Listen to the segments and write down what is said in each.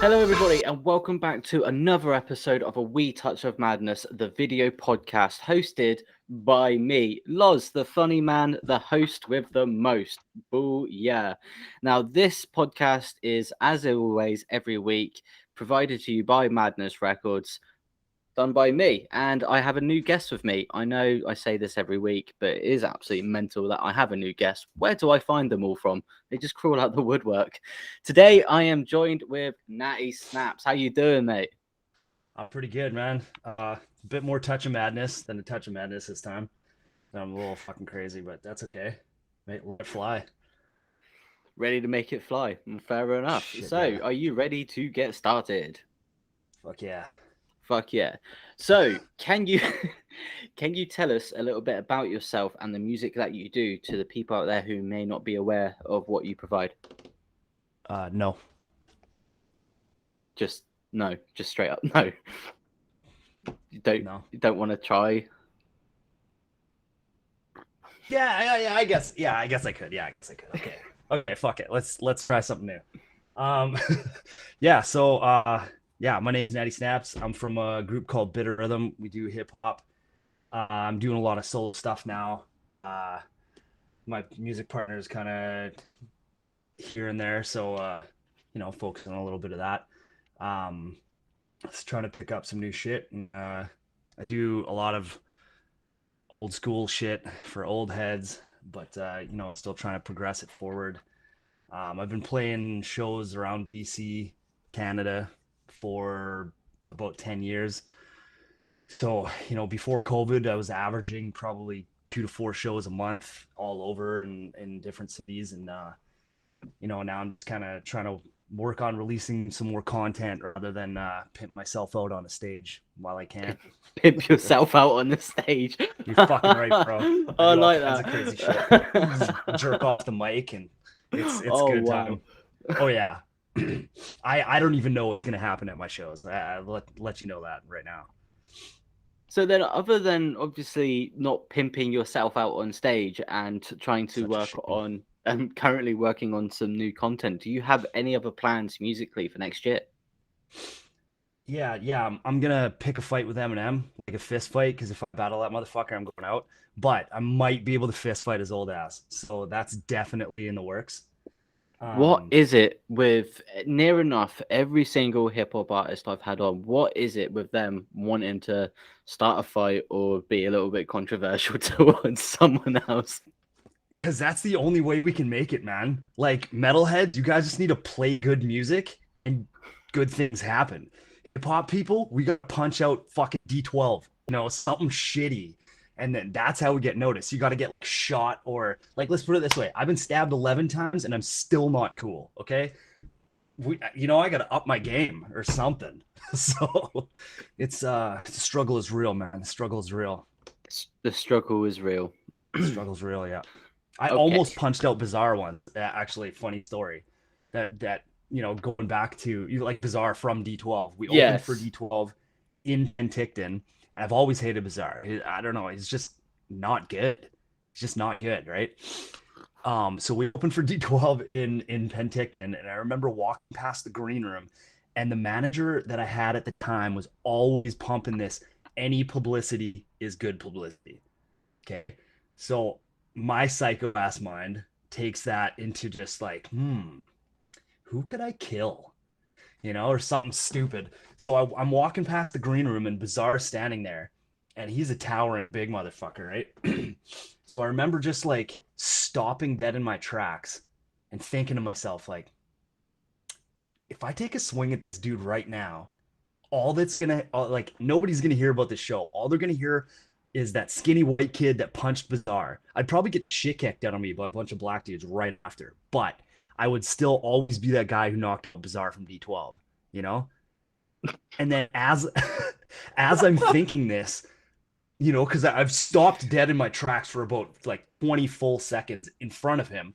Hello, everybody, and welcome back to another episode of A Wee Touch of Madness, the video podcast hosted by me, Loz, the funny man, the host with the most. Boo, yeah. Now, this podcast is, as always, every week, provided to you by Madness Records, done by me, and I have a new guest with me. I know I say this every week, but it is absolutely mental that I have a new guest. Where do I find them all from? They just crawl out the woodwork. Today I am joined with Natty Snaps. How you doing, mate? I'm pretty good, man. A bit more touch of madness than a touch of madness this time. I'm a little fucking crazy, but that's okay. Mate, let it fly. Ready to make it fly. Fair enough. Shit, So, yeah. are you ready to get started? Fuck yeah. Fuck yeah. So, can you can you tell us a little bit about yourself and the music that you do to the people out there who may not be aware of what you provide? No. Just no, just straight up no. No. You don't want to try. Yeah, I guess. Yeah, I guess I could. Yeah, I guess I could. Okay. Okay, fuck it. Let's try something new. Um yeah, yeah, my name is Natty Snaps. I'm from a group called Bitter Rhythm. We do hip hop. I'm doing a lot of solo stuff now. My music partner is kind of here and there, so focusing on a little bit of that. Just trying to pick up some new shit, and I do a lot of old school shit for old heads, but still trying to progress it forward. I've been playing shows around BC, Canada for about 10 years. So, before COVID, I was averaging probably 2 to 4 shows a month all over in different cities. And, now I'm just kind of trying to work on releasing some more content rather than pimp myself out on a stage while I can. Pimp yourself out on the stage. You're fucking right, bro. I do all like kinds that. of crazy shit. Jerk off the mic, and it's Oh, good wow. time. Oh yeah. I don't even know what's gonna happen at my shows. I'll let you know that right now. So then, other than obviously not pimping yourself out on stage and trying to Such a work shame. on and currently working on some new content, do you have any other plans musically for next year? Yeah. I'm gonna pick a fight with Eminem, like a fist fight, because if I battle that motherfucker, I'm going out. But I might be able to fist fight his old ass, so that's definitely in the works. What Um, is it with near enough every single hip hop artist I've had on? What is it with them wanting to start a fight or be a little bit controversial towards someone else? because that's the only way we can make it, man. Like metalheads, you guys just need to play good music and good things happen. Hip hop people, we gotta punch out fucking D12, something shitty. And then that's how we get noticed. You got to get shot, or like, let's put it this way. I've been stabbed 11 times and I'm still not cool. Okay. I got to up my game or something. So the struggle is real, man. The struggle is real. The struggle is real. The struggle is real. Yeah. I Okay. almost punched out Bizarre once. Actually, funny story. Going back to you like Bizarre from D12. We opened for Yes. D12 in Penticton. I've always hated Bizarre. I don't know. He's just not good. He's just not good, right? So we opened for D12 in Penticton, and I remember walking past the green room, and the manager that I had at the time was always pumping this. Any publicity is good publicity. Okay, so my psycho ass mind takes that into just like, who could I kill? Or something stupid. So I'm walking past the green room and Bizarre standing there, and he's a towering big motherfucker, right? So I remember just like stopping dead in my tracks and thinking to myself, like, if I take a swing at this dude right now, all that's gonna like nobody's gonna hear about this show. All they're gonna hear is that skinny white kid that punched Bizarre. I'd probably get shit kicked out of me by a bunch of black dudes right after, but I would still always be that guy who knocked out Bizarre from D12, you know? And then as as I'm thinking this, because I've stopped dead in my tracks for about like 20 full seconds in front of him,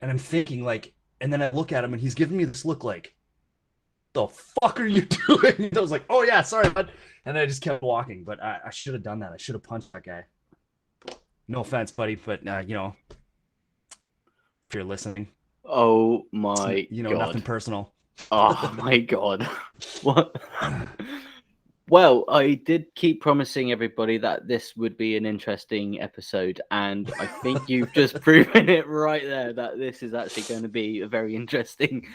and I'm thinking like, and then I look at him and he's giving me this look like, the fuck are you doing? And I was like, oh yeah, sorry, bud. And I just kept walking, but I should have done that. I should have punched that guy. No offense, buddy, but if you're listening, Oh it's, my nothing god. personal. Oh my god. What? Well, I did keep promising everybody that this would be an interesting episode, and I think you've just proven it right there that this is actually going to be a very interesting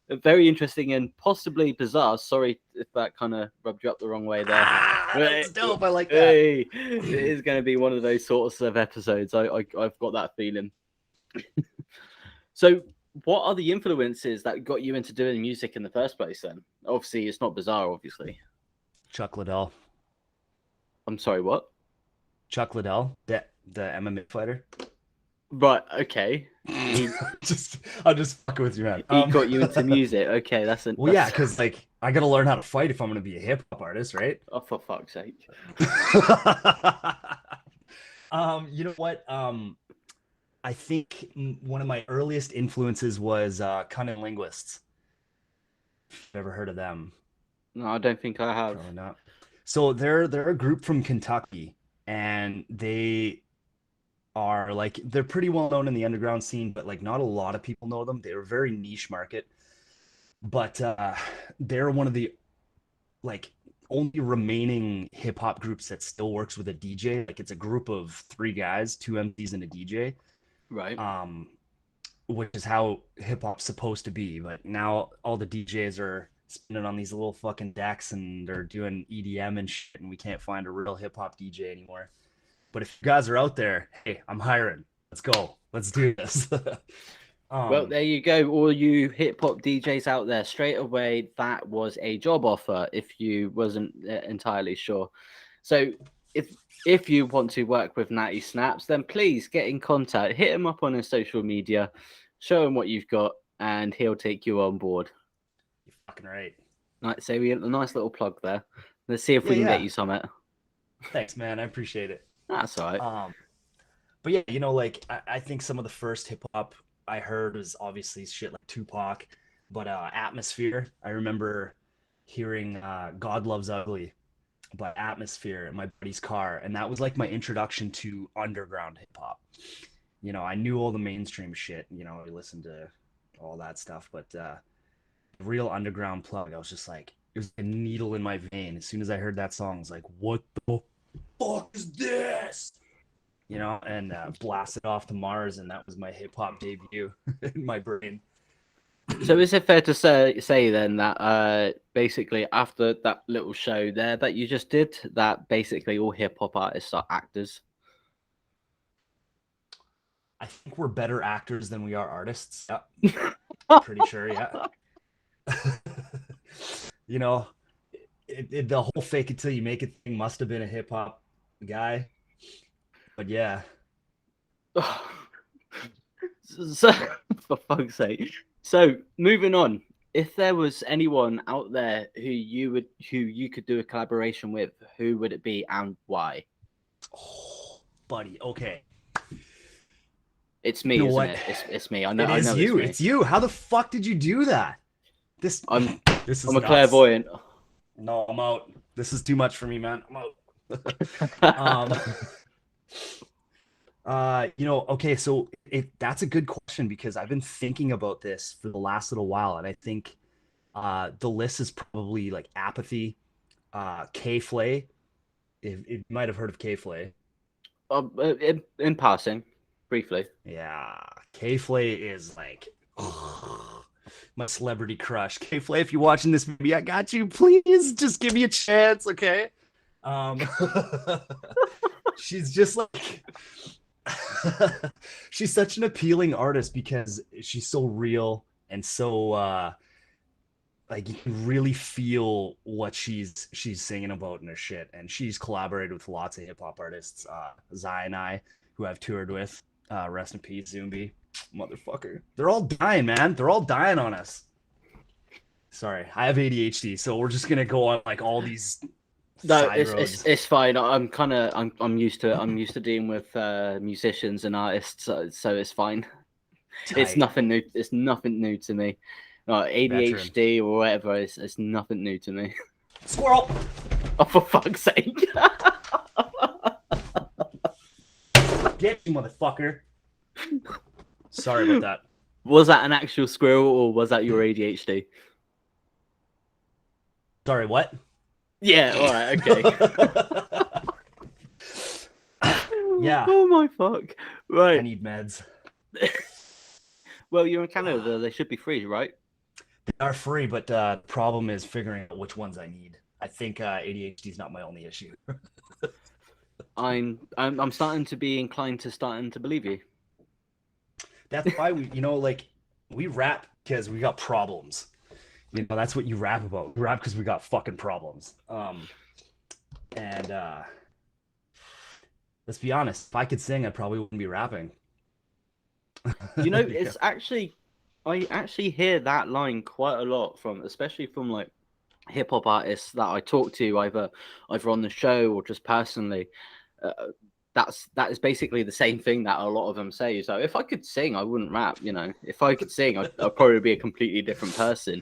and possibly bizarre. Sorry if that kind of rubbed you up the wrong way there. That's dope. I like that. Hey, it is going to be one of those sorts of episodes. I've got that feeling. So, what are the influences that got you into doing music in the first place? Then, obviously, it's not bizarre. Obviously, Chuck Liddell. I'm sorry. What? Chuck Liddell, the MMA fighter. Right. Okay. I'm just fucking with you, man. He got you into music. Okay, Well, yeah, because like I gotta learn how to fight if I'm gonna be a hip hop artist, right? Oh, for fuck's sake! You know what? I think one of my earliest influences was Cunning Linguists. Ever heard of them? No, I don't think I have. Probably not. So they're a group from Kentucky, and they are like they're pretty well known in the underground scene, but like not a lot of people know them. They're a very niche market, but they're one of the like only remaining hip hop groups that still works with a DJ. Like it's a group of 3 guys, 2 MCs and a DJ. Right. Which is how hip hop's supposed to be. But now all the DJs are spinning on these little fucking decks and they're doing EDM and shit, and we can't find a real hip hop DJ anymore. But if you guys are out there, hey, I'm hiring. Let's go. Let's do this. Well, there you go. All you hip hop DJs out there, straight away, that was a job offer if you wasn't entirely sure. So if you want to work with Natty Snaps, then please get in contact. Hit him up on his social media, show him what you've got, and he'll take you on board. You're fucking right. Right, so we have a nice little plug there. Let's see if we can get you something. Thanks, man. I appreciate it. That's all right. But yeah, you know, like I think some of the first hip hop I heard was obviously shit like Tupac, but Atmosphere. I remember hearing God Loves Ugly by Atmosphere in my buddy's car, and that was like my introduction to underground hip hop. You know, I knew all the mainstream shit, you know, I listened to all that stuff, but real underground plug, I was just like, it was a needle in my vein. As soon as I heard that song, I was like, what the fuck is this? You know, and blasted off to Mars, and that was my hip hop debut in my brain. So is it fair to say then that basically after that little show there that you just did, that basically all hip hop artists are actors? I think we're better actors than we are artists. Yeah. Pretty sure, yeah. You know, the whole fake it till you make it thing must have been a hip hop guy. But yeah. So, for fuck's sake. So, moving on. If there was anyone out there who you could do a collaboration with, who would it be and why? Oh, buddy, okay. It's me, you know isn't it? It's me. I know. It is I know you. it's me. It's you. How the fuck did you do that? I'm nuts. a clairvoyant. No, I'm out. This is too much for me, man. I'm out. You know, okay, so that's a good question because I've been thinking about this for the last little while, and I think the list is probably like Apathy, K-Flay. If you might have heard of K-Flay. In passing, briefly. Yeah, K-Flay is like my celebrity crush. K-Flay, if you're watching this movie, I got you. Please just give me a chance, okay? She's just like she's such an appealing artist because she's so real and so like you can really feel what she's singing about in her shit. And she's collaborated with lots of hip-hop artists, Zai and I, who I've toured with. Rest in peace, Zumbi. Motherfucker. They're all dying, man. They're all dying on us. Sorry, I have ADHD, so we're just gonna go on like all these it's fine. I'm used to it. I'm used to dealing with musicians and artists, so it's fine. Tight. It's nothing new. It's nothing new to me. ADHD Veteran. Or whatever. It's nothing new to me. Squirrel. Oh, for fuck's sake! Get you, motherfucker. Sorry about that. Was that an actual squirrel or was that your ADHD? Sorry, what? Yeah, all right, okay. Yeah, Oh my fuck. I Right. need meds. Well, you're in Canada, they should be free, right? They are free, but the problem is figuring out which ones I need. I think ADHD is not my only issue. I'm starting to be inclined to starting to believe you. That's why like we rap because we got problems. That's what you rap about. We rap because we got fucking problems. And let's be honest, if I could sing, I probably wouldn't be rapping. Yeah. It's actually I actually hear that line quite a lot from, especially from like hip hop artists that I talk to, either on the show or just personally. Uh, that is basically the same thing that a lot of them say. So if I could sing, I wouldn't rap. If I could sing, I'd probably be a completely different person.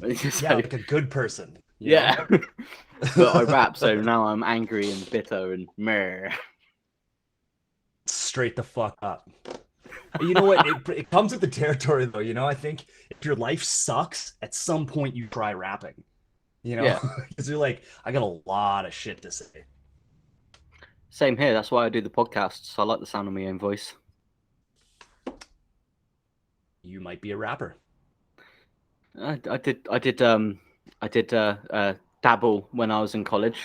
Yeah, So like a good person, yeah, but I rap, so now I'm angry and bitter and meh. Straight the fuck up. You know what? It comes with the territory, though. I think if your life sucks, at some point you try rapping. Yeah, Because you're like, I got a lot of shit to say. same here. That's why I do the podcasts. I like the sound of my own voice. You might be a rapper. I did dabble when I was in college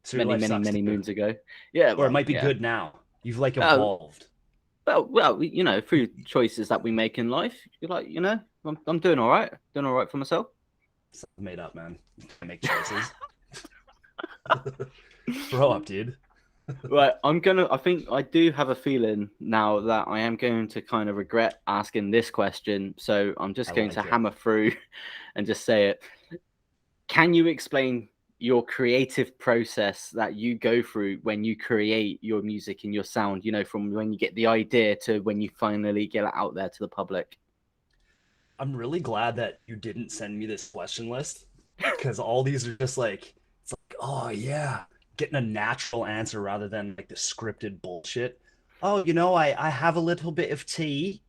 So your life sucks many too. moons ago. Yeah, Or it well, might be yeah. good now. You've like Uh, evolved. through choices that we make in life, you're like, I'm doing all right, for myself. Something made up, man. I make choices. Grow up, dude. Right, I think I do have a feeling now that I am going to kind of regret asking this question. So I'm I just going to like it. hammer through and just say it. Can you explain your creative process that you go through when you create your music and your sound, from when you get the idea to when you finally get it out there to the public? I'm really glad that you didn't send me this question list because all these are just like, it's like, oh yeah, getting a natural answer rather than like the scripted bullshit. Oh, I have a little bit of tea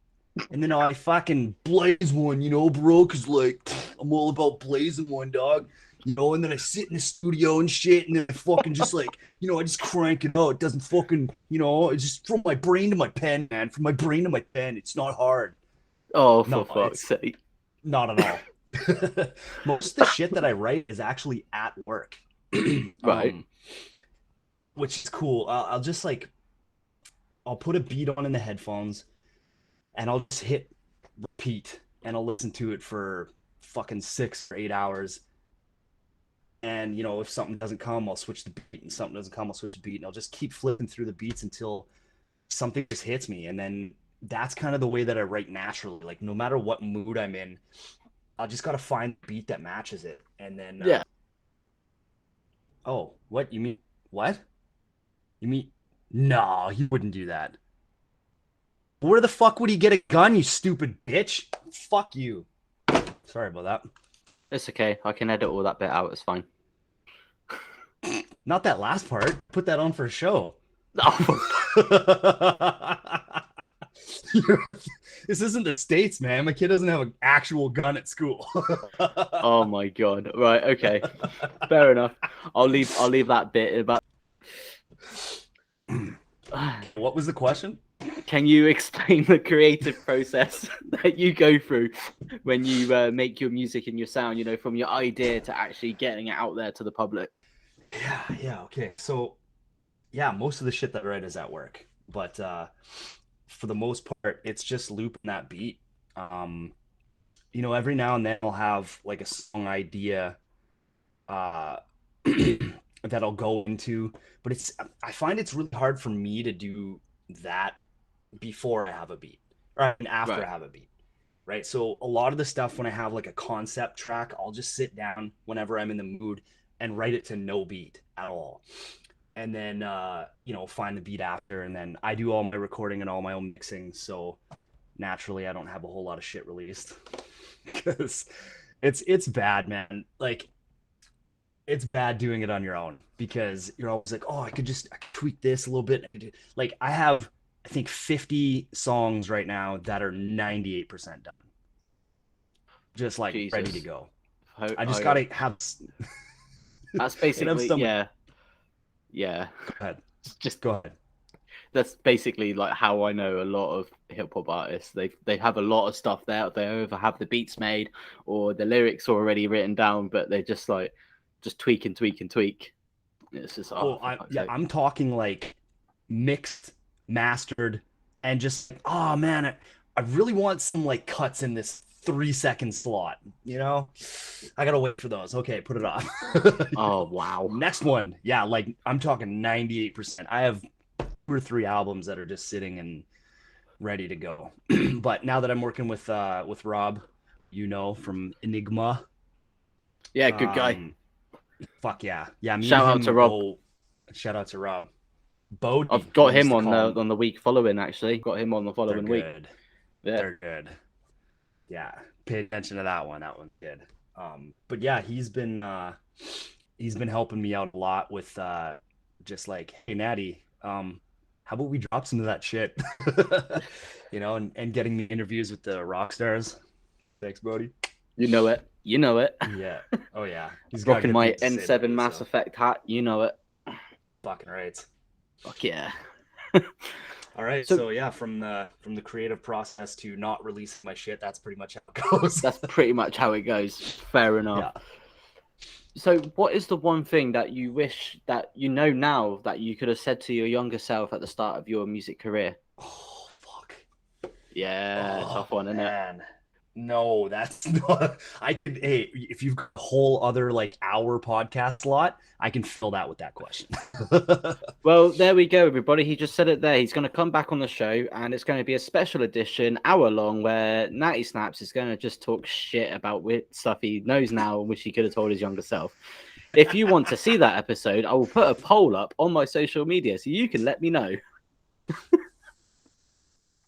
and then I fucking blaze one, bro, because like I'm all about blazing one, dog. And then I sit in the studio and shit, and then I fucking just like, I just crank it out. It doesn't fucking, it's just from my brain to my pen, man. From my brain to my pen. It's not hard. Oh, for No, fuck's it's sake. not at all. Most of the shit that I write is actually at work, Right. which is cool. I'll just like, I'll put a beat on in the headphones and I'll just hit repeat and I'll listen to it for fucking 6 or 8 hours. And if something doesn't come, I'll switch the beat, and something doesn't come, I'll switch the beat, and I'll just keep flipping through the beats until something just hits me. And then that's kind of the way that I write naturally. Like no matter what mood I'm in, I just gotta find a beat that matches it. And then Yeah. oh, what you mean? What you mean? No, he wouldn't do that. Where the fuck would he get a gun, you stupid bitch? Fuck you. Sorry about that. It's okay. I can edit all that bit out. It's fine. Not that last part. Put that on for a show. This isn't the States, man. My kid doesn't have an actual gun at school. Oh my god. Right, okay. Fair enough. I'll leave that bit about. What was the question? Can you explain the creative process that you go through when you make your music and your sound, from your idea to actually getting it out there to the public? Yeah, okay. So, yeah, most of the shit that I write is at work, but for the most part, it's just looping that beat. Every now and then I'll have like a song idea uh, that I'll go into, but I find it's really hard for me to do that before I have a beat or after Right. I have a beat. Right. So a lot of the stuff when I have like a concept track, I'll just sit down whenever I'm in the mood and write it to no beat at all. And then find the beat after, and then I do all my recording and all my own mixing. So naturally I don't have a whole lot of shit released. Because it's bad, man. Like it's bad doing it on your own because you're always like, oh, I could tweak this a little bit. Like I have I think 50 songs right now that are 98% done, just like ready to Jesus. go. Ho- I just I, gotta have that's and have basically, someone. yeah, yeah. Go ahead. It's just Go ahead. that's basically like how I know a lot of hip hop artists. They have a lot of stuff there. They either have the beats made or the lyrics already written down, but they just like just tweak and tweak and tweak. It's just Oh, for fuck's yeah, sake. I'm talking like mixed, mastered, and just oh man, I really want some like cuts in this 3 second slot. You know, I gotta wait for those. Okay, put it off. Oh wow. Next one, yeah, like I'm talking 98%. I have 2 or 3 albums that are just sitting and ready to go. But now that I'm working with Rob, from Enigma, Yeah, good guy. um, fuck yeah, yeah, me and Shout out to him Rob. go. Shout out to Rob. Bodie, I've got we used him to on call him. the week following. Actually, got him on the They're following week. good. Yeah. They're good. Yeah, pay attention to that one. That one's good. But yeah, he's been helping me out a lot with just like, hey Natty, how about we drop some of that shit, and getting me interviews with the rock stars. Thanks, Bodie. You know it. You know it. Yeah. Oh yeah. He's got Rocking good my things to say about N7 me, Mass so Effect hat. You know it. fucking right. Fuck yeah. All right, So so yeah, from the creative process to not releasing my shit, that's pretty much how it goes. that's pretty much how it goes. Fair enough. Yeah. So, what is the one thing that you wish that you know now that you could have said to your younger self at the start of your music career? Oh fuck. Yeah, Oh tough one, isn't it? man. No, that's not. I could. Hey, if you've got a whole other like hour podcast slot, I can fill that with that question. Well, there we go, everybody. He just said it there. He's going to come back on the show, and it's going to be a special edition, hour long, where Natty Snaps is going to just talk shit about stuff he knows now, which he could have told his younger self. If you want to see that episode, I will put a poll up on my social media so you can let me know.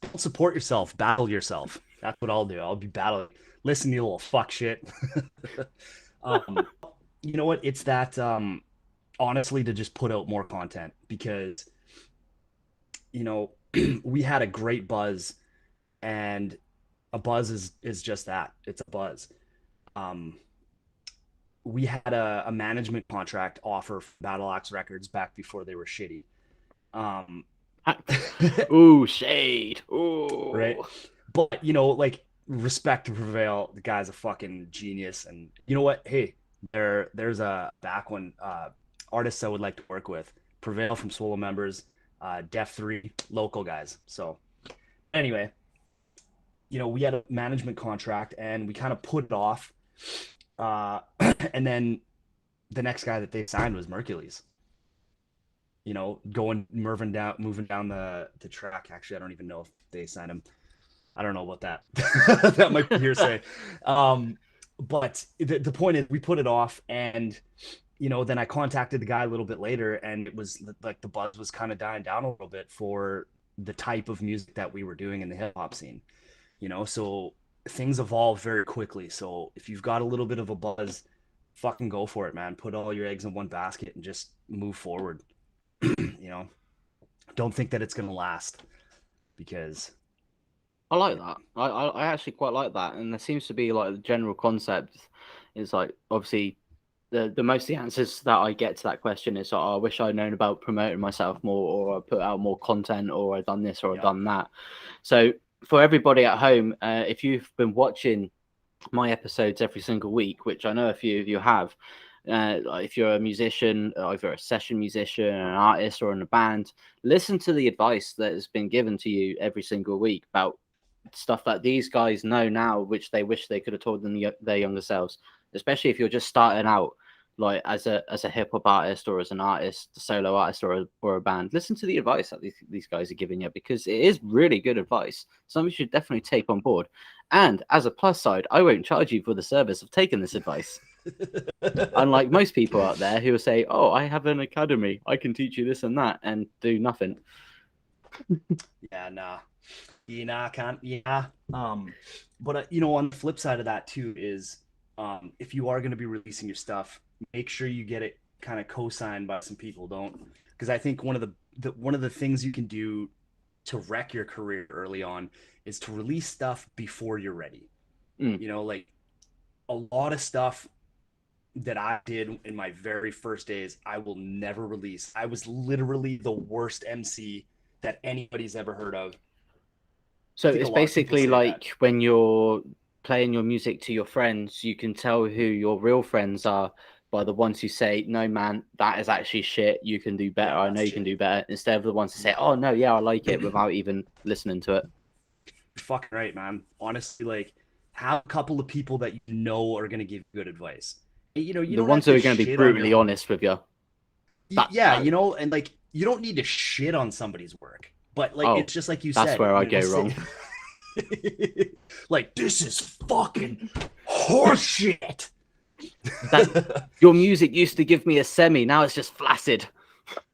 Don't support yourself, battle yourself. That's what I'll do. I'll be battling. Listen, you little fuck shit. um, you know what? It's that honestly to just put out more content because you know we had a great buzz, and a buzz is just that. It's a buzz. Um, we had a management contract offer for Battle Axe Records back before they were shitty. Um, Ooh, shade. right? Ooh. But like respect to Prevail, the guy's a fucking genius. And you know what? Hey, there's a back one artists I would like to work with. Prevail from Swallow members, Def 3, local guys. So anyway, we had a management contract and we kind of put it off. And then the next guy that they signed was Mercules. Moving down the track. Actually, I don't even know if they signed him. I don't know about that. That might be hearsay. But the point is, we put it off, and then I contacted the guy a little bit later, and it was like the buzz was kind of dying down a little bit for the type of music that we were doing in the hip hop scene. So things evolve very quickly. So if you've got a little bit of a buzz, fucking go for it, man. Put all your eggs in one basket and just move forward. Don't think that it's gonna last because I like that. I actually quite like that. And there seems to be like the general concept is like obviously the most of the answers that I get to that question is I wish I'd known about promoting myself more, or I put out more content, or I've done this or I've done that. So for everybody at home, if you've been watching my episodes every single week, which I know a few of you have, if you're a musician, either a session musician, an artist, or in a band, listen to the advice that has been given to you every single week about stuff that these guys know now, which they wish they could have told them their younger selves. Especially if you're just starting out, like as a hip hop artist or as an artist, a solo artist or a band. Listen to the advice that these guys are giving you because it is really good advice. Something you should definitely take on board. And as a plus side, I won't charge you for the service of taking this advice. Unlike most people out there who will say, "Oh, I have an academy, I can teach you this and that," and do nothing. Yeah, nah. Yeah, can't. Yeah. But on the flip side of that too is, if you are going to be releasing your stuff, make sure you get it kind of co-signed by some people. Don't, because I think one of the things you can do to wreck your career early on is to release stuff before you're ready. Mm. You know, like a lot of stuff that I did in my very first days, I will never release. I was literally the worst MC that anybody's ever heard of. So I think a it's lot of people basically say that. like when you're playing your music to your friends, you can tell who your real friends are by the ones who say, "No, man, that is actually shit. You can do better. Yeah, I know that's you can shit. do better." Instead of the ones who say, Yeah, "Oh no, yeah, I like it," without even listening to it. you're fucking right, man. Honestly, like have a couple of people that you know are gonna give you good advice. You know, you The don't ones have who to are going to be shit on your brutally home. honest with you. Yeah, That you know, and like you don't need to shit on somebody's work, but like oh, it's just like you that's said, where I you know, go wrong. like this is fucking horseshit. That your music used to give me a semi, now it's just flaccid.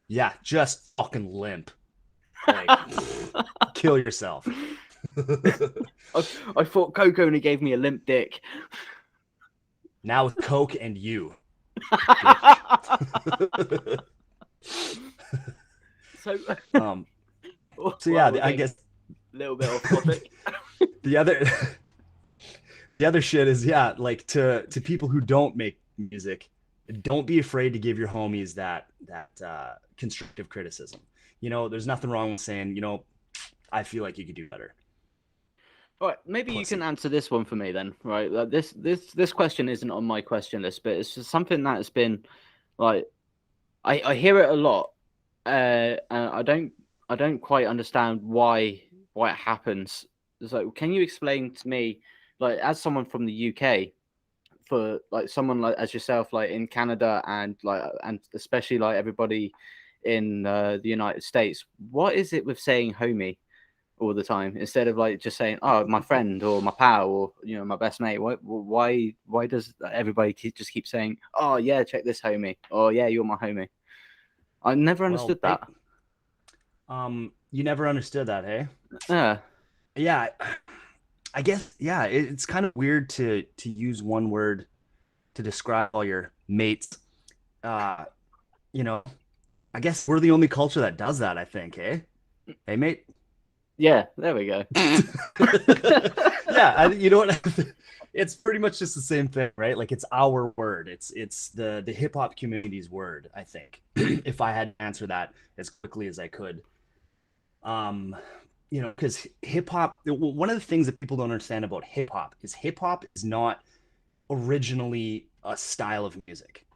Yeah, just fucking limp. Like, kill yourself. I thought Coke only gave me a limp dick. Now with Coke and you, bitch. So, um. So well, yeah, we're I getting guess a little bit off topic. the other the other shit is yeah, like to people who don't make music, don't be afraid to give your homies that constructive criticism. You know, there's nothing wrong with saying, you know, I feel like you could do better. All right, maybe you can Pussy. answer this one for me then. Right, like this question isn't on my question list, but it's just something that has been like I hear it a lot, and I don't quite understand why it happens. So, can you explain to me, like, as someone from the UK, for like someone like as yourself, like in Canada and especially like everybody in the United States, what is it with saying homie all the time instead of like just saying, "Oh, my friend" or "my pal" or my best mate"? Why does everybody just keep saying, "Oh yeah, check this homie," or "Yeah, you're my homie"? I never Well, understood that. you never understood that, hey? Yeah, Yeah, I guess yeah, it's kind of weird to use one word to describe all your mates. Uh, you know, I guess we're the only culture that does that, I think, eh? Hey, mate. yeah. There we go. Yeah, you know what? It's pretty much just the same thing, right? Like it's our word. It's the hip hop community's word, I think. If I had to answer that as quickly as I could. Um, you know, because hip hop, one of the things that people don't understand about hip hop is not originally a style of music.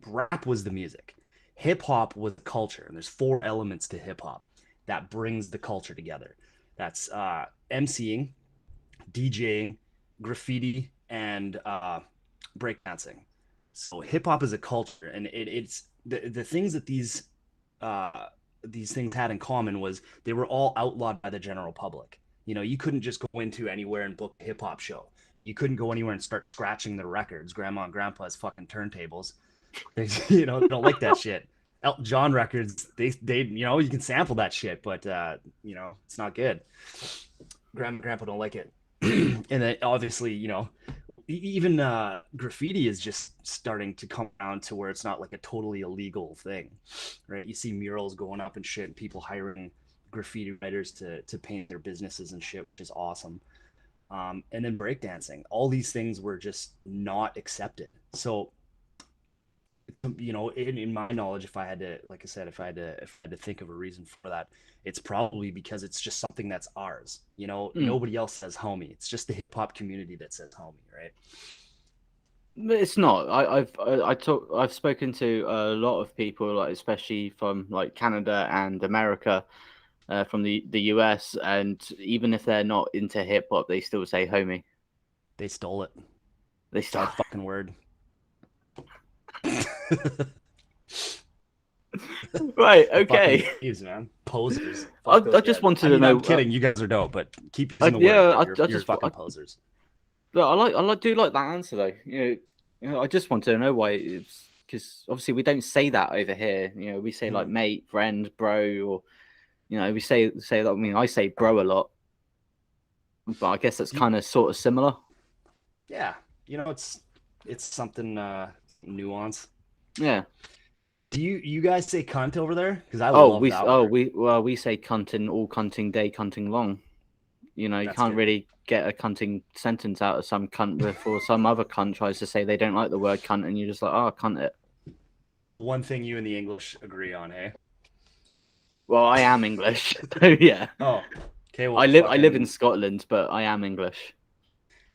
Rap was the music. Hip hop was culture, and there's four elements to hip hop that brings the culture together. That's MCing, DJing, graffiti, and breakdancing. So hip hop is a culture, and it's the things that these things had in common was they were all outlawed by the general public. You know, you couldn't just go into anywhere and book a hip hop show. You couldn't go anywhere and start scratching the records. Grandma and grandpa's fucking turntables. They, you know, they don't like that shit. Elton John records, they you know, you can sample that shit, but you know, it's not good. Grandma and grandpa don't like it. And then obviously, you know, even graffiti is just starting to come down to where it's not like a totally illegal thing, right? You see murals going up and shit, and people hiring graffiti writers to paint their businesses and shit, which is awesome. And then breakdancing, all these things were just not accepted. So you know, in my knowledge, if I had to, like I said, if I had to think of a reason for that, it's probably because it's just something that's ours. You know, Mm. nobody else says homie. It's just the hip hop community that says homie, right? It's not. I've spoken to a lot of people, like especially from like Canada and America, from the US, and even if they're not into hip hop, they still say homie. They stole it. They It's our still fucking word. right. Fucking Okay. thieves, man. Posers. Fuck I those just guys. wanted I to mean, I'm know. kidding. You guys are dope, but keep using the word. Yeah, But you're I you're just fucking posers. look, do like that answer though. I just want to know why it's because obviously we don't say that over here. We say like Hmm. mate, friend, bro, or we say that. I mean, I say bro a lot, but I guess that's kind of sort of similar. Yeah, you know, it's something nuance. Yeah. Do you guys say cunt over there? Because I Oh, love that word. we say cunting all cunting day, cunting long. You know, you That's can't good. really get a cunting sentence out of some cunt before some other cunt tries to say they don't like the word cunt, and you're just like, oh, cunt it. One thing you and the English agree on, hey? Well, I am English, so yeah. Oh, okay. Well, I live in fucking Scotland, but I am English.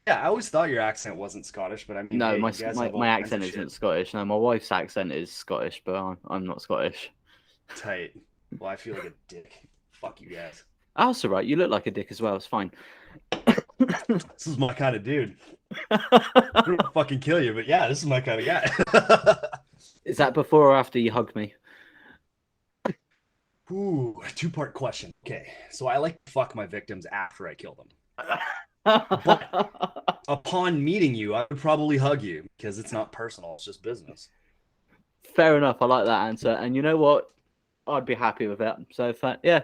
yeah. I always thought your accent wasn't Scottish, but I mean, No, hey, you guys have all my kinds accent of shit. isn't Scottish. No, my wife's accent is Scottish, but I'm not Scottish. Tight. Well, I feel like a dick. Fuck you guys. Oh, that's all right. You look like a dick as well. It's fine. This is my kind of dude. I don't want to fucking kill you, but yeah, this is my kind of guy. Is that before or after you hugged me? Ooh, two-part question. Okay, so I like to fuck my victims after I kill them. But upon meeting you, I would probably hug you because it's not personal, it's just business. Fair enough. I like that answer. And you know what? I'd be happy with that. So, yeah,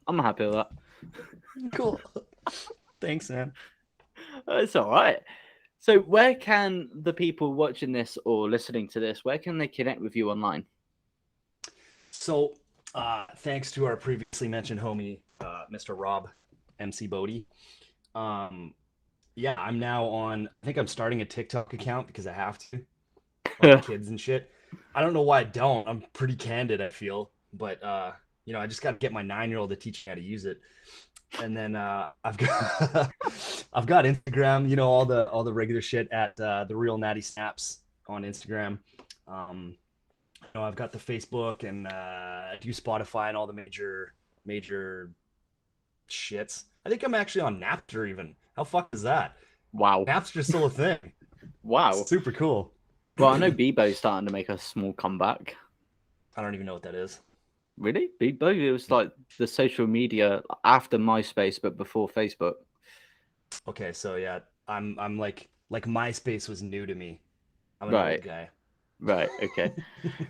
I'm happy with that. Cool. Thanks, man. It's all right. So, where can the people watching this or listening to this, where can they connect with you online? So, thanks to our previously mentioned homie, Mr. Rob MC Bodie. Um, yeah, I'm now on. I think I'm starting a TikTok account because I have to, for my kids and shit. I don't know why I don't. I'm pretty candid, I feel, but I just got to get my 9-year-old to teach me how to use it. And then I've got I've got Instagram, all the regular shit at the real Natty Snaps on Instagram. Um, I've got the Facebook and I do Spotify and all the major shits. I think I'm actually on Napster even. How fuck is that? Wow. Napster's still a thing. Wow. Super cool. Well, I know Bebo's starting to make a small comeback. I don't even know what that is. Really? Bebo? It was like the social media after MySpace, but before Facebook. Okay, so yeah, I'm like MySpace was new to me. I'm an old Right. guy. Right. Okay.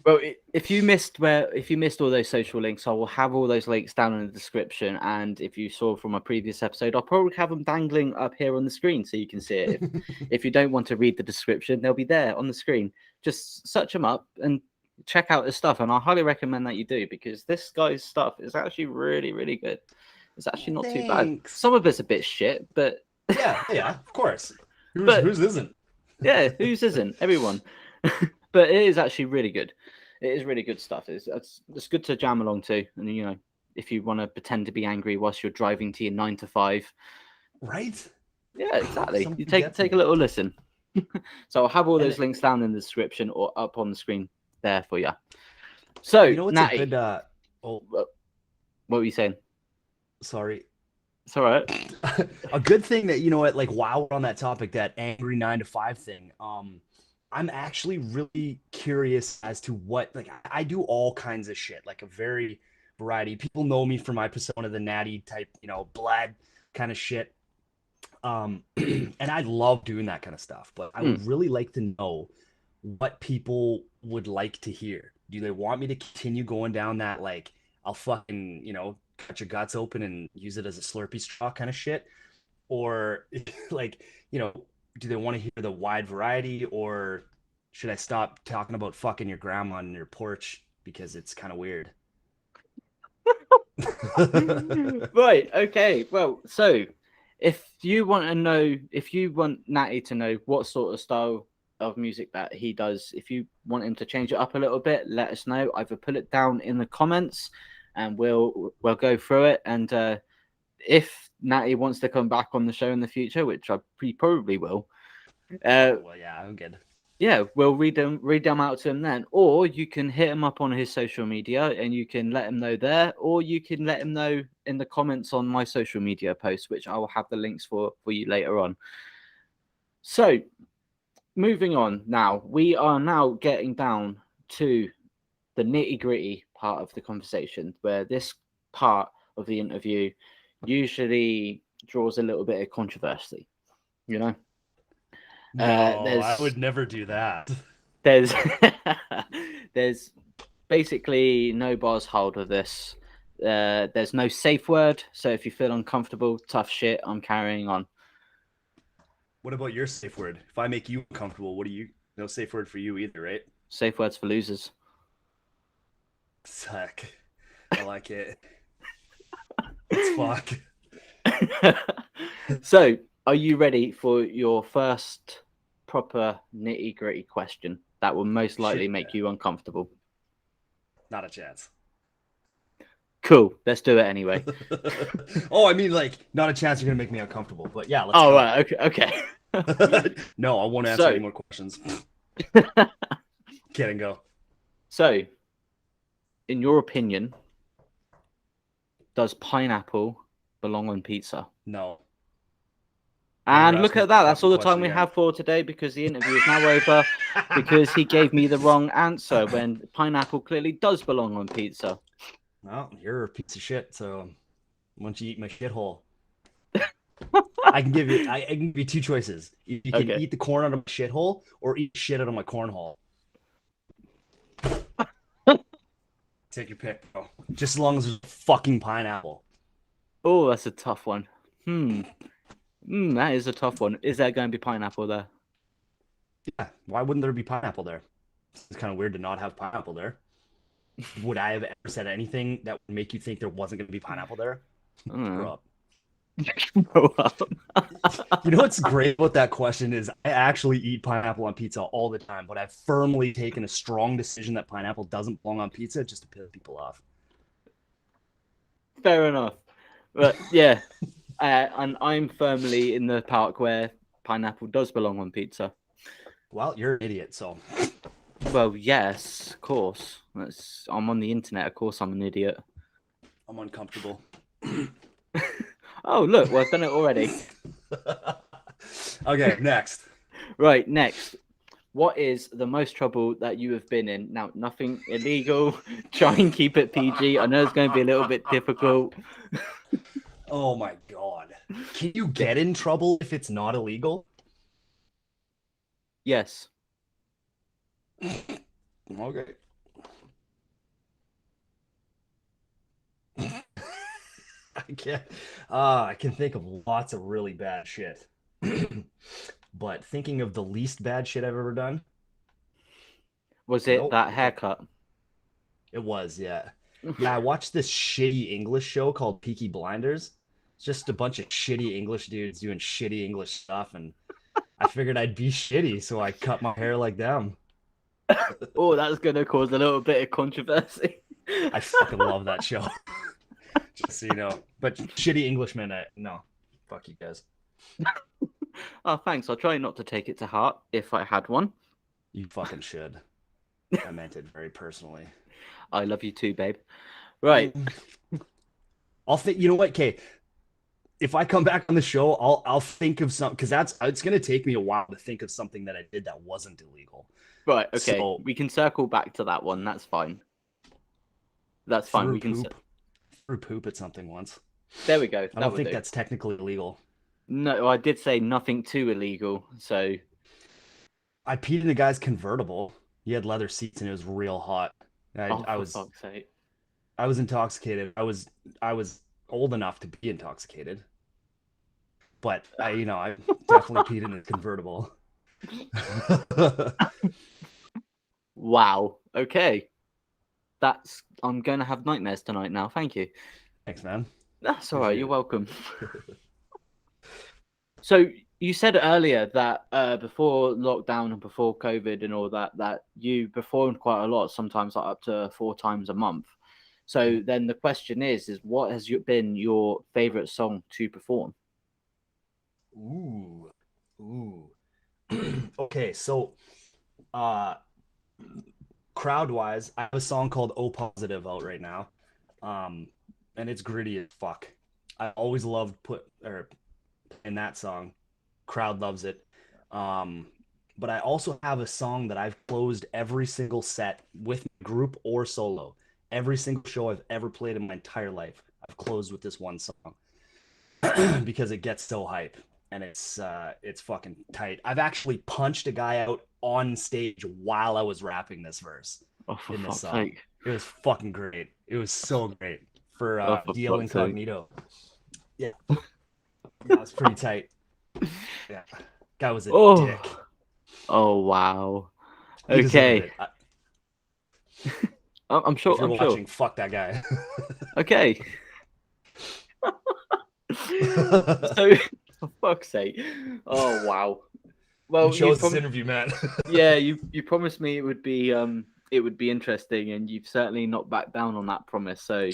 Well, if you missed all those social links, I will have all those links down in the description. And if you saw from a previous episode, I'll probably have them dangling up here on the screen so you can see it. If you don't want to read the description, they'll be there on the screen. Just search them up and check out his stuff. And I highly recommend that you do because this guy's stuff is actually really, really good. It's actually not too bad. Thanks. Some of it's a bit shit, but Yeah, of course. Who's but whose isn't? yeah, whose isn't? Everyone. But it is actually really good. It is really good stuff. It's good to jam along to. And if you want to pretend to be angry whilst you're driving to your 9 to 5. Right? Yeah, exactly. You Somebody take gets a me. little listen. So I'll have all And those links down in the description or up on the screen there for you. So you know what's Natty, a good oh what were you saying? sorry. It's all right. A good thing that you know what, like while we're on that topic, that angry 9 to 5 thing, I'm actually really curious as to what like I do all kinds of shit, like a very variety. People know me for my persona, the natty type, blood kind of shit. And I love doing that kind of stuff, but I Mm. would really like to know what people would like to hear. Do they want me to continue going down that like I'll fucking, cut your guts open and use it as a Slurpee straw kind of shit? Or like, do they want to hear the wide variety, or should I stop talking about fucking your grandma on your porch because it's kind of weird? Right. Okay. Well, so if you want Natty to know what sort of style of music that he does, if you want him to change it up a little bit, let us know. Either put it down in the comments, and we'll go through it. And if Natty wants to come back on the show in the future, which he probably will, Oh, well, yeah, I'm good. yeah, we'll read them out to him then. Or you can hit him up on his social media and you can let him know there, or you can let him know in the comments on my social media posts, which I will have the links for you later on. So moving on now, we are now getting down to the nitty-gritty part of the conversation, where this part of the interview usually draws a little bit of controversy, you know. No, I There's would never do that. there's there's basically no bars hold of this. There's no safe word, so if you feel uncomfortable, tough shit, I'm carrying on. What about your safe word? If I make you uncomfortable, what do you? No safe word for you either, right? Safe words for losers. Sick. I like it. It's fuck. So, are you ready for your first proper nitty-gritty question that will most likely Shit, make you uncomfortable? Not a chance. Cool. Let's do it anyway. Oh, I mean, like, not a chance you're gonna make me uncomfortable. But yeah, let's Oh, go. right. Okay. Okay. No, I won't answer So, any more questions. Kidding, go. so, in your opinion, does pineapple belong on pizza? No. Never And ask look me at that. That's fucking all the time question we again. have for today because the interview is now over because he gave me the wrong answer when pineapple clearly does belong on pizza. Well, you're a piece of shit, so why don't you eat my shithole? I can give you two choices. You can Okay. eat the corn out of my shithole or eat shit out of my cornhole. Take your pick, bro. Just as long as there's fucking pineapple. Oh, that's a tough one. That is a tough one. Is there going to be pineapple there? Yeah, why wouldn't there be pineapple there? It's kind of weird to not have pineapple there. Would I have ever said anything that would make you think there wasn't going to be pineapple there? Grow up. Grow up. You know what's great about that question is I actually eat pineapple on pizza all the time, but I've firmly taken a strong decision that pineapple doesn't belong on pizza just to piss people off. Fair enough. But yeah, and I'm firmly in the park where pineapple does belong on pizza. Well, you're an idiot, so. Well, yes, of course. I'm on the internet. Of course, I'm an idiot. I'm uncomfortable. Oh, look, well, I've done it already. Okay, next. Right, next. What is the most trouble that you have been in? Now, nothing illegal. Try and keep it PG. I know it's going to be a little bit difficult. Oh my god. Can you get in trouble if it's not illegal? Yes. Okay. I can think of lots of really bad shit. But thinking of the least bad shit I've ever done, Was it nope. that haircut? It was, yeah. Yeah, I watched this shitty English show called Peaky Blinders. It's just a bunch of shitty English dudes doing shitty English stuff, and I figured I'd be shitty, so I cut my hair like them. Oh, that's going to cause a little bit of controversy. I fucking love that show. Just so you know. But shitty Englishmen, no. Fuck you guys. Oh, thanks. I'll try not to take it to heart if I had one. You fucking should. I meant it very personally. I love you too, babe. Right. I'll think. You know what? Okay, if I come back on the show, I'll think of something because it's gonna take me a while to think of something that I did that wasn't illegal. Right. Okay. So, we can circle back to that one. That's fine. That's fine. We can. Threw poop at something once. There we go. I don't think that's technically illegal. No, I did say nothing too illegal. So I peed in a guy's convertible. He had leather seats and it was real hot. for fuck's sake. I was intoxicated. I was old enough to be intoxicated. But I definitely peed in a convertible. Wow. Okay. I'm going to have nightmares tonight now. Thank you. Thanks, man. That's all right. You're welcome. So you said earlier that before lockdown and before COVID and all that you performed quite a lot, sometimes like up to 4 times a month. So then the question is what has been your favorite song to perform? Ooh. Okay, so crowd wise, I have a song called "O Positive" out right now, and it's gritty as fuck. I always loved in that song. Crowd loves it. But I also have a song that I've closed every single set with group or solo. Every single show I've ever played in my entire life, I've closed with this one song because it gets so hype and it's fucking tight. I've actually punched a guy out on stage while I was rapping this verse in this song. Sake. It was fucking great. It was so great for Deal Incognito. Yeah, that was pretty tight. Yeah, guy was a dick. Oh wow. Okay. I'm sure. If you're I'm sure. watching, fuck that guy. Okay. So, for fuck's sake. Oh wow. Well, You chose this interview, man. yeah, you promised me it would be interesting, and you've certainly not backed down on that promise. So,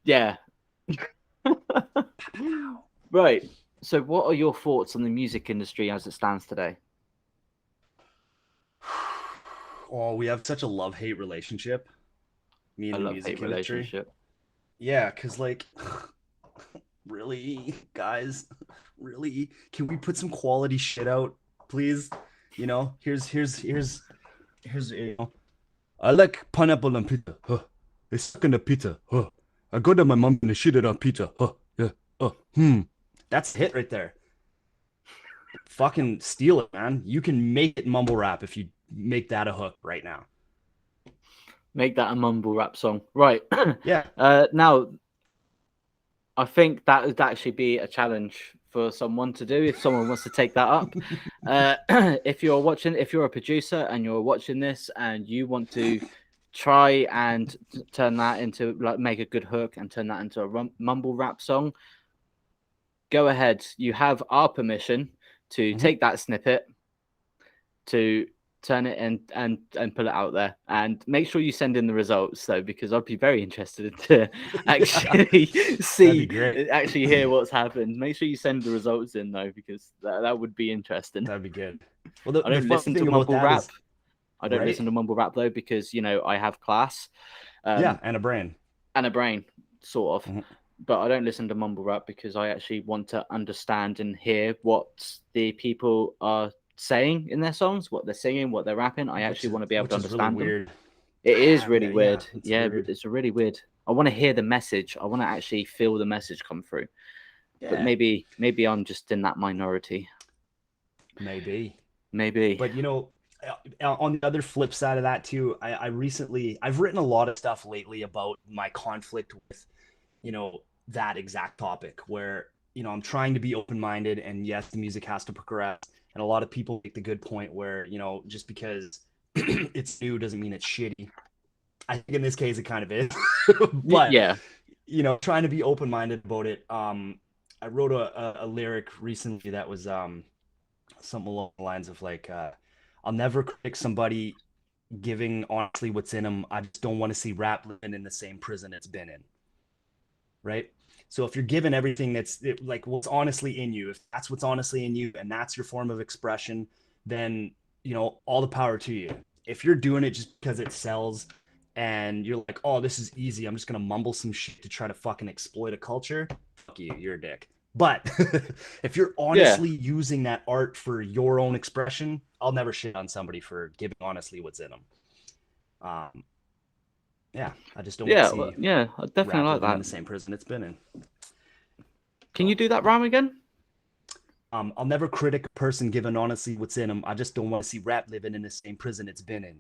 yeah. Right. So, what are your thoughts on the music industry as it stands today? Oh, we have such a love-hate relationship, me A and the love-hate music industry. relationship. Yeah, because like, really, guys, really, can we put some quality shit out, please? You know, here's I like pineapple on pizza. Huh. They stuck in the pizza. Huh. I go to my mom and shit it on pizza. Huh. Yeah. That's a hit right there. Fucking steal it, man. You can make it mumble rap if you make that a hook right now. Make that a mumble rap song. Right. Yeah. Now, I think that would actually be a challenge for someone to do if someone wants to take that up. If you're a producer and you're watching this and you want to try and turn that into like make a good hook and turn that into a mumble rap song, go ahead. You have our permission to take that snippet, to turn it and put it out there, and make sure you send in the results though, because I'd be very interested to actually actually hear what's happened. Make sure you send the results in though, because that would be interesting. That'd be good. Well, I don't listen to mumble rap. I don't listen to mumble rap though, because I have class. And a brain. And a brain, sort of. But I don't listen to mumble rap because I actually want to understand and hear what the people are saying in their songs, what they're singing, what they're rapping. I actually want to be able to understand them. Weird. It is really weird. Yeah, weird. It's a really weird. I want to hear the message. I want to actually feel the message come through. Yeah. But maybe I'm just in that minority. Maybe. But on the other flip side of that too, I've written a lot of stuff lately about my conflict with, that exact topic where, I'm trying to be open-minded, and yes, the music has to progress. And a lot of people make the good point where, just because it's new doesn't mean it's shitty. I think in this case, it kind of is. But, yeah, trying to be open-minded about it. I wrote a lyric recently that was something along the lines of like, I'll never critic somebody giving honestly what's in them. I just don't want to see rap living in the same prison it's been in. Right? So if you're given everything that's like what's honestly in you, if that's what's honestly in you and that's your form of expression, then, all the power to you. If you're doing it just because it sells and you're like, oh, this is easy, I'm just going to mumble some shit to try to fucking exploit a culture, fuck you, you're a dick. But if you're honestly using that art for your own expression, I'll never shit on somebody for giving honestly what's in them. Yeah, I just don't want to see. I definitely like that. In the same prison it's been in. Can you do that rhyme again? I'll never critic a person given honestly what's in them. I just don't want to see rap living in the same prison it's been in.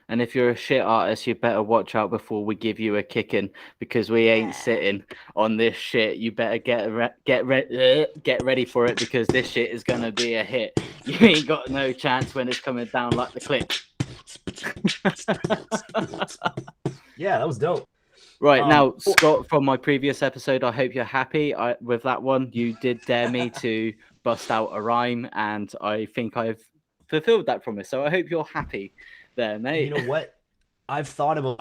And if you're a shit artist, you better watch out before we give you a kicking, because we ain't sitting on this shit. You better get ready for it, because this shit is gonna be a hit. You ain't got no chance when it's coming down like the click. Yeah, that was dope. Right, now, Scott, from my previous episode, I hope you're happy with that one. You did dare me to bust out a rhyme, and I think I've fulfilled that promise. So I hope you're happy there, mate. You know what? I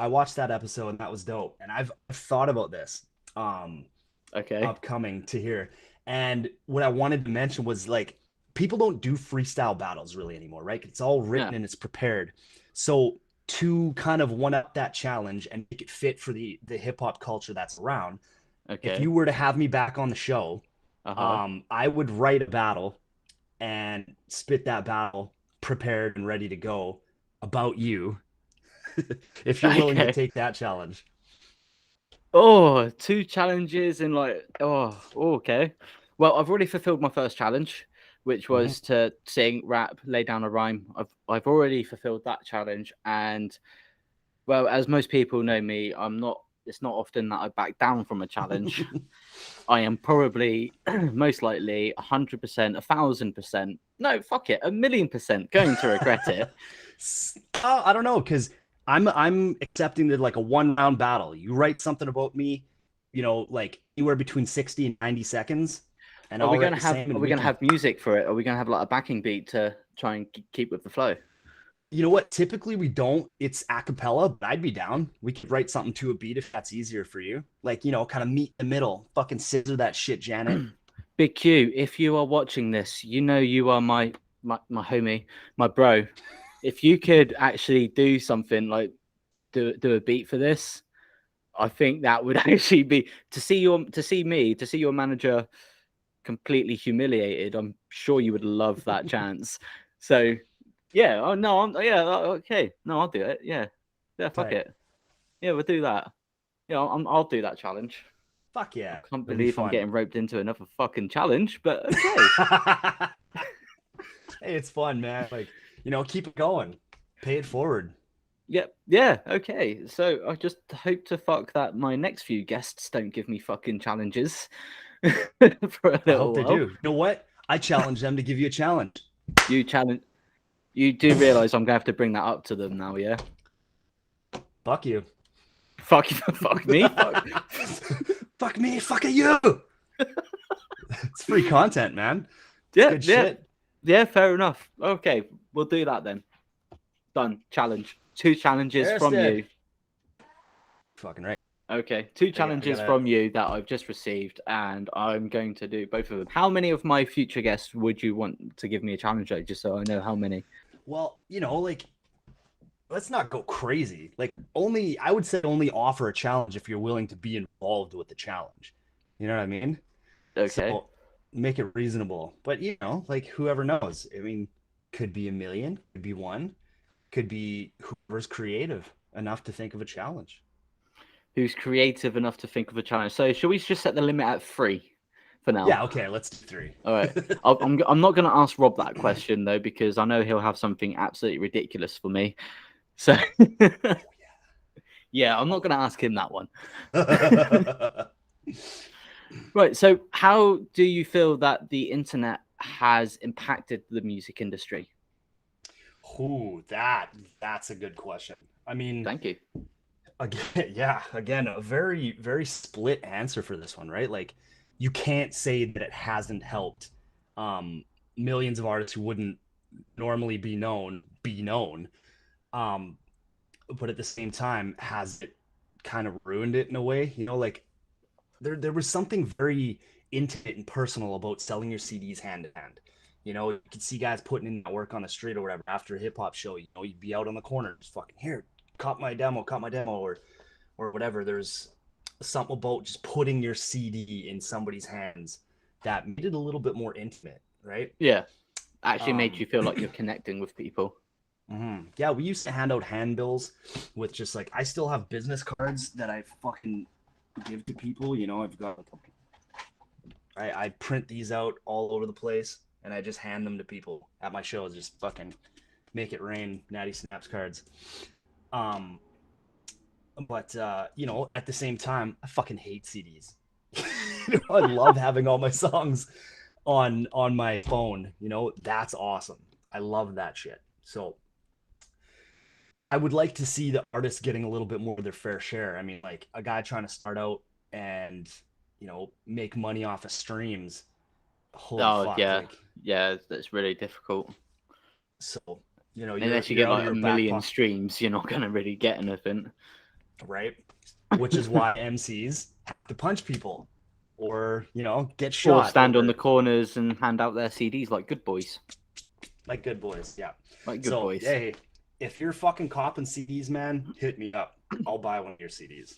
watched that episode, and that was dope. And I've thought about this upcoming to here. And what I wanted to mention was, like, people don't do freestyle battles really anymore, right? It's all written and it's prepared. So to kind of one up that challenge and make it fit for the hip hop culture that's around, if you were to have me back on the show, I would write a battle and spit that battle prepared and ready to go about you, if you're willing to take that challenge. Oh, 2 challenges in like, okay. Well, I've already fulfilled my first challenge, which was to sing, rap, lay down a rhyme. I've already fulfilled that challenge, and well, as most people know me, it's not often that I back down from a challenge. I am probably most likely 100%, 1,000%, no, fuck it, 1,000,000% going to regret it. I don't know, because I'm accepting that like a 1 round battle. You write something about me, like anywhere between 60 and 90 seconds, and I'll write the same. Are And we we gonna can, have music for it? Are we gonna have like a backing beat to try and keep with the flow? you know what? Typically we don't. It's a cappella, but I'd be down. We could write something to a beat if that's easier for you. Like, kind of meet in the middle. Fucking scissor that shit, Janet. Big Q, if you are watching this, you know you are my homie, my bro. If you could actually do something like do a beat for this, I think that would actually be to see your manager completely humiliated. I'm sure you would love that chance. So yeah, oh no, okay, no, I'll do it. Yeah, fuck Tight. it. Yeah, we'll do that. Yeah, I'll do that challenge. Fuck I yeah. can't It'll be believe I'm fun. getting roped into another fucking challenge, but okay. Hey, it's fun, man. Like, keep it going. Pay it forward. Yep. Yeah. Okay. So I just hope to fuck that my next few guests don't give me fucking challenges for a I hope little they while. do. You know what? I challenge them to give you a challenge. You challenge. You do realize I'm gonna have to bring that up to them now, yeah? Fuck you. Fuck you. Fuck me. Fuck. Fuck me. Fuck you. It's free content, man. It's Yeah. good Yeah. shit. Yeah. Fair enough. Okay, we'll do that then. Done. Challenge. 2 challenges There's from the you. fucking right. Okay, 2 I challenges gotta. from you that I've just received, and I'm going to do both of them. How many of my future guests would you want to give me a challenge at, just so I know how many? Well, like, let's not go crazy. Like, I would say only offer a challenge if you're willing to be involved with the challenge. You know what I mean? Okay. So make it reasonable. But like whoever knows. I mean, could be a million, could be one, could be whoever's creative enough to think of a challenge. Who's creative enough to think of a challenge? So, should we just set the limit at 3 for now? Yeah, okay, let's do 3. All right. I'm not going to ask Rob that question though, because I know he'll have something absolutely ridiculous for me. So, yeah, I'm not going to ask him that one. Right. So, how do you feel that the internet has impacted the music industry? Ooh, that's a good question. I mean, Thank you. again, a very, very split answer for this one, right? Like, you can't say that it hasn't helped millions of artists who wouldn't normally be known. Um, but at the same time, has it kind of ruined it in a way? Like there was something very intimate and personal about selling your CDs hand in hand. You could see guys putting in that work on the street or whatever after a hip hop show. You'd be out on the corner, just fucking here, caught my demo, or whatever. There's something about just putting your CD in somebody's hands that made it a little bit more intimate, right? Yeah. Actually made you feel like you're connecting with people. Mm-hmm. Yeah, we used to hand out handbills with just like, I still have business cards that I fucking give to people. I've got I print these out all over the place and I just hand them to people at my shows. Just fucking make it rain, Natty Snaps cards. But at the same time, I fucking hate CDs. I love having all my songs on my phone. That's awesome. I love that shit. So I would like to see the artists getting a little bit more of their fair share. I mean, like a guy trying to start out and make money off of streams. Holy fuck! Yeah, Like, yeah, that's really difficult. So unless you you're get out of like your a back million pocket, streams, you're not gonna really get anything, right? Which is why MCs have to punch people, or get or shot, stand on the corners and hand out their CDs like good boys. like good boys. Yeah. Like good So boys. hey, if you're fucking copping CDs, man, hit me up. I'll buy one of your CDs.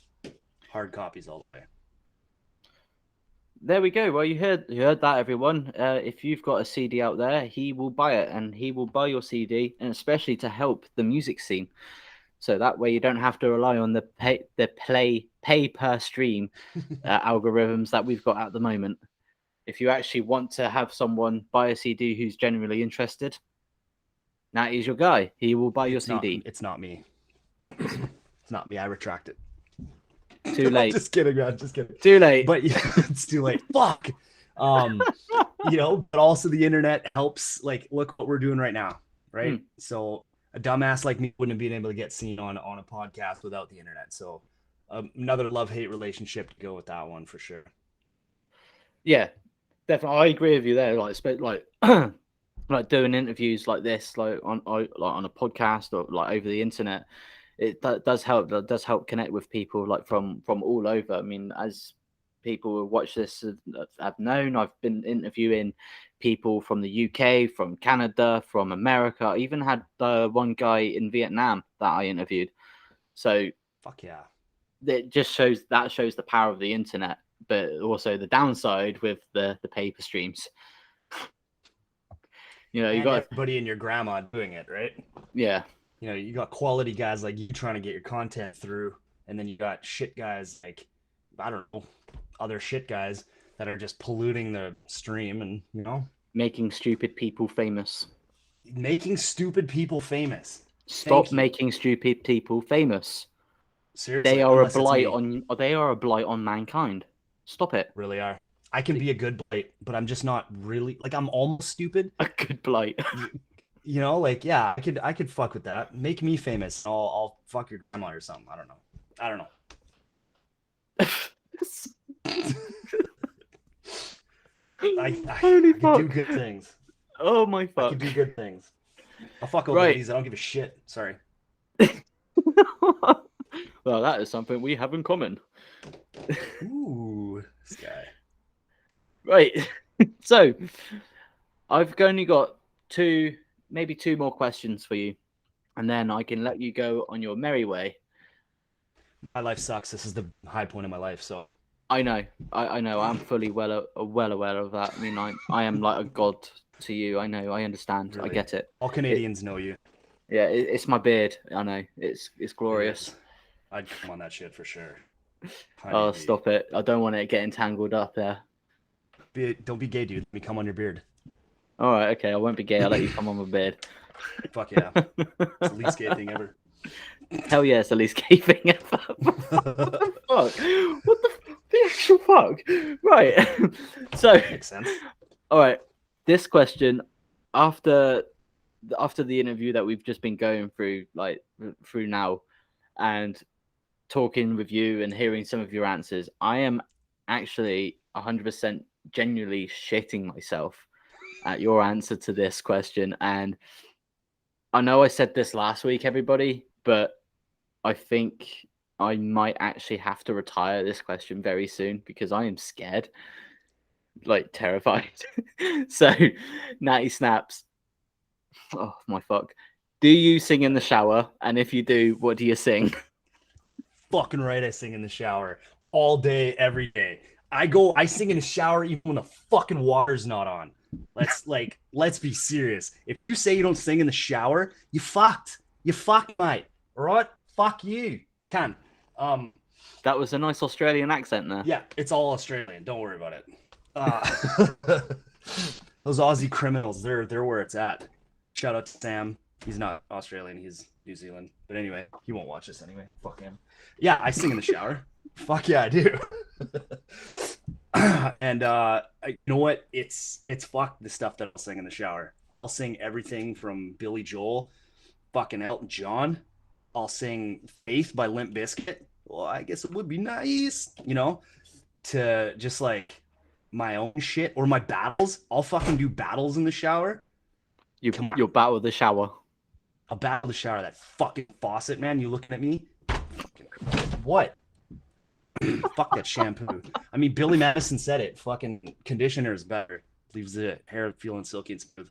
Hard copies all the way. There we go. Well, you heard that, everyone. If you've got a CD out there, he will buy it, and he will buy your CD, and especially to help the music scene. So that way, you don't have to rely on the pay per stream algorithms that we've got at the moment. If you actually want to have someone buy a CD who's genuinely interested, that is your guy. He will buy your CD. It's not me. It's not me. I retract it. Too late. Just kidding, man. Just kidding. Too late. But yeah, it's too late. Fuck. But also the internet helps. Like, look what we're doing right now, right? So a dumbass like me wouldn't have been able to get seen on a podcast without the internet. So another love-hate relationship to go with that one for sure. Yeah, definitely. I agree with you there. Like like doing interviews like this, like on a podcast or like over the internet, does help. That does help connect with people like from all over. I mean, as people who watch this have known, I've been interviewing people from the UK, from Canada, from America. I even had one guy in Vietnam that I interviewed. So Fuck yeah. it just shows the power of the internet, but also the downside with the paper streams. You know, you And got everybody and your grandma doing it, right? yeah. You know, you got quality guys like you trying to get your content through, and then you got shit guys like, I don't know, other shit guys that are just polluting the stream and, you know, Making stupid people famous. making stupid people famous. Stop Thank you. making stupid people famous. Seriously, They are a unless it's blight me. on mankind. Stop it. Really are. I can be a good blight, but I'm just not really like I'm almost stupid. A good blight. You know, like yeah, I could fuck with that. Make me famous. I'll fuck your grandma or something. I don't know. I don't know. I Holy can fuck. do good things. Oh my I fuck. can do good things. I'll fuck old Right. ladies. I don't give a shit. Sorry. Well, that is something we have in common. Ooh, this guy. Right. So, I've only got maybe two more questions for you, and then I can let you go on your merry way. My life sucks. This is the high point of my life. So I know, I know. I'm fully well aware of that. I mean, I am like a god to you. I know, I understand. really, I get it. all Canadians know you. Yeah, it's my beard. I know, it's glorious. It is. I'd come on that shit for sure. Oh, stop it! I don't want it getting tangled up there. Don't be gay, dude. Let me come on your beard. All right, okay. I won't be gay. I'll let you come on my beard. Fuck yeah. It's the least gay thing ever. Hell yeah, it's the least gay thing ever. What the fuck? What the actual fuck? Right. So Makes sense. all right. This question, after the interview that we've just been going through, like through now, and talking with you and hearing some of your answers, I am actually 100% genuinely shitting myself at your answer to this question. And I know I said this last week, everybody, but I think I might actually have to retire this question very soon because I am scared, like terrified. So, Natty Snaps. Oh my fuck. Do you sing in the shower? And if you do, what do you sing? Fucking right, I sing in the shower all day, every day. I sing in the shower even when the fucking water's not on. Let's be serious. If you say you don't sing in the shower, you fucked. You fucked, mate. All right? Fuck you. Can. That was a nice Australian accent there. Yeah, it's all Australian. Don't worry about it. Those Aussie criminals, they're where it's at. Shout out to Sam. He's not Australian, he's New Zealand. But anyway, he won't watch this anyway. Fuck him. Yeah, I sing in the shower. Fuck yeah, I do. And you know what? It's fuck the stuff that I'll sing in the shower. I'll sing everything from Billy Joel, fucking Elton John. I'll sing Faith by Limp Bizkit. Well, I guess it would be nice, you know, to just like my own shit or my battles. I'll fucking do battles in the shower. You'll battle the shower. I'll battle the shower. That fucking faucet, man. You looking at me? What? Fuck that shampoo. I mean, Billy Madison said it. Fucking conditioner is better. Leaves the hair feeling silky and smooth.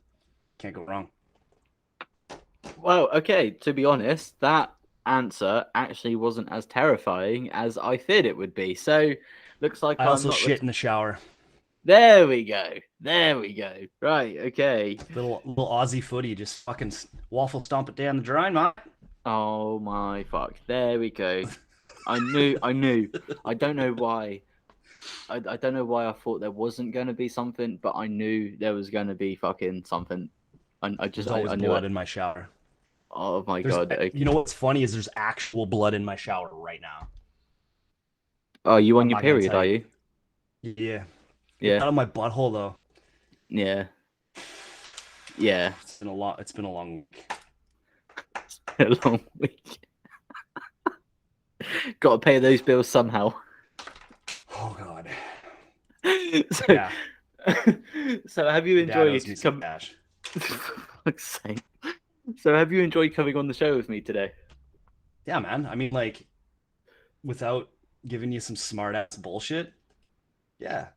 Can't go wrong. Well, okay, to be honest, that answer actually wasn't as terrifying as I feared it would be. So, looks like I I'm also not shit in the shower. There we go. There we go. Right, okay. Little Aussie footy, just fucking waffle stomp it down the drain, man. Oh my fuck. There we go. I knew. I don't know why. I don't know why I thought there wasn't going to be something, but I knew there was going to be fucking something. There's always blood in my shower. Oh my god. Okay. You know what's funny is there's actual blood in my shower right now. Oh, you on your period, are you? Yeah. Yeah. Out of my butthole though. Yeah. Yeah. It's been a long week. been a long week. Got to pay those bills somehow. Oh God. So, Yeah. So have you Dad owes enjoyed me some cash. For fuck's sake. So have you enjoyed coming on the show with me today? Yeah, man. I mean, like, without giving you some smart ass bullshit. Yeah.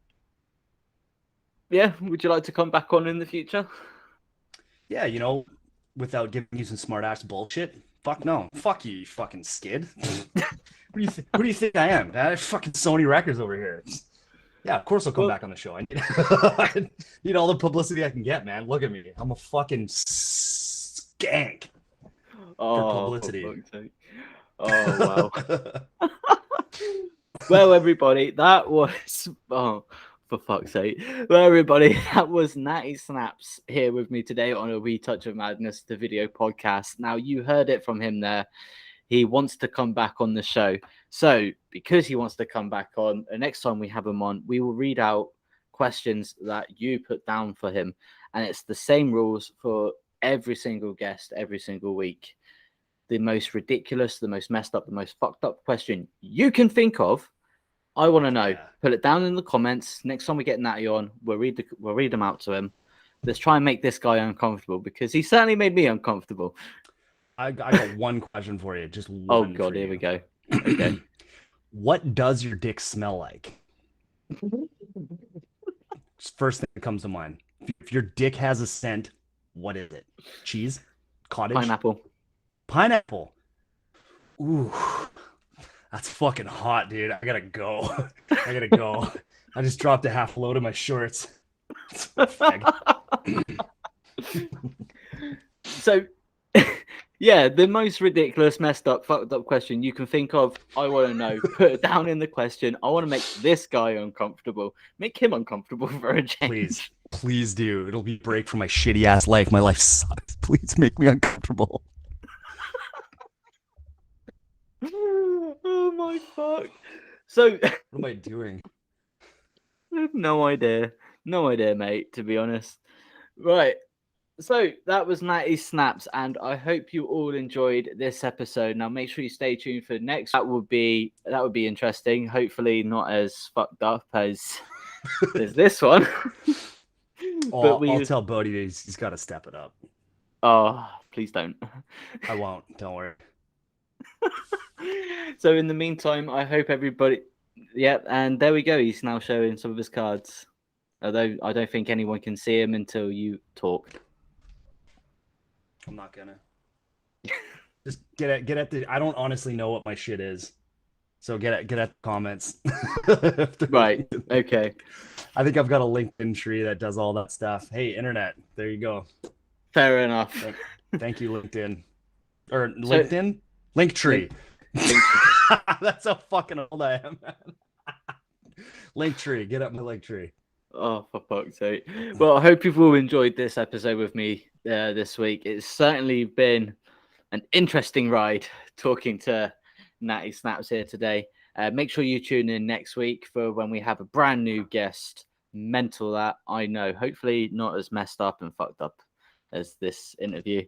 Yeah, would you like to come back on in the future? Yeah, you know, without giving you some smart ass bullshit. Fuck no. Fuck you, you fucking skid. Who do you think I am? Fucking Sony Records over here. Yeah, of course I'll come back on the show. I need, need all the publicity I can get, man. Look at me. I'm a fucking skank for publicity. For fuck's sake. Oh, wow. Well, everybody, that was... Oh, for fuck's sake. Well, everybody, that was Natty Snaps here with me today on A Wee Touch of Madness, the video podcast. Now, you heard it from him there. He wants to come back on the show. So, because he wants to come back on, the next time we have him on, we will read out questions that you put down for him. And it's the same rules for every single guest, every single week. The most ridiculous, the most messed up, the most fucked up question you can think of, I want to know. Yeah. Put it down in the comments. Next time we get Natty on, we'll read them out to him. Let's try and make this guy uncomfortable, because he certainly made me uncomfortable. I got one question for you. Just one. Oh God, here we go. Okay. What does your dick smell like? First thing that comes to mind. If your dick has a scent, what is it? Cheese? Cottage? Pineapple. Ooh, that's fucking hot, dude. I gotta go. I just dropped a half load of my shorts. So, yeah, the most ridiculous, messed up, fucked up question you can think of, I want to know. Put it down in the question. I want to make this guy uncomfortable. Make him uncomfortable for a change. Please do. It'll be a break from my shitty ass life. My life sucks. Please make me uncomfortable. Oh my fuck. So what am I doing? I have no idea, mate, to be honest. Right, so that was Natty Snaps, and I hope you all enjoyed this episode. Now make sure you stay tuned for next. That would be interesting. Hopefully not as fucked up as this one. I'll tell Bodie he's got to step it up. Oh, please don't. I won't, don't worry. So in the meantime, I hope everybody... Yep, and there we go. He's now showing some of his cards. Although I don't think anyone can see him until you talk. I'm not gonna. Just get at the... I don't honestly know what my shit is. So get at the comments. Right, okay. I think I've got a LinkedIn tree that does all that stuff. Hey, internet, there you go. Fair enough. Thank you, LinkedIn. Or LinkedIn? Linktree. That's how fucking old I am, man. Linktree. Get up my Linktree. Oh, for fuck's sake. Well, I hope you've all enjoyed this episode with me this week. It's certainly been an interesting ride talking to Natty Snaps here today. Make sure you tune in next week for when we have a brand new guest. Mental that, I know. Hopefully not as messed up and fucked up as this interview.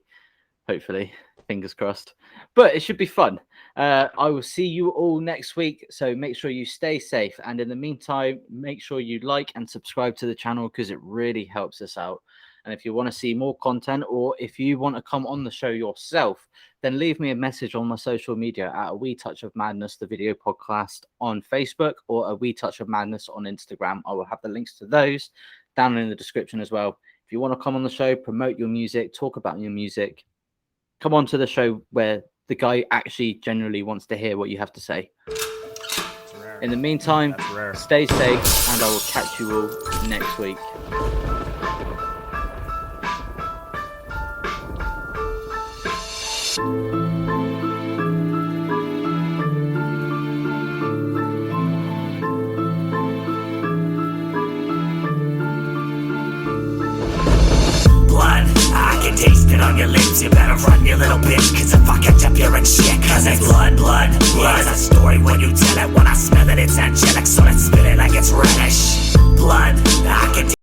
Hopefully, fingers crossed. But it should be fun. I will see you all next week. So make sure you stay safe. And in the meantime, make sure you like and subscribe to the channel, because it really helps us out. And if you want to see more content, or if you want to come on the show yourself, then leave me a message on my social media at A Wee Touch of Madness, the video podcast, on Facebook, or A Wee Touch of Madness on Instagram. I will have the links to those down in the description as well. If you want to come on the show, promote your music, talk about your music, come on to the show where the guy actually genuinely wants to hear what you have to say. In the meantime, stay safe, and I will catch you all next week. Taste it on your lips, you better run, you little bitch, cause if I catch up, you're in shit. Cause it's blood. It's a story when you tell it. When I smell it, it's angelic, so let's spit it like it's reddish. Blood, I can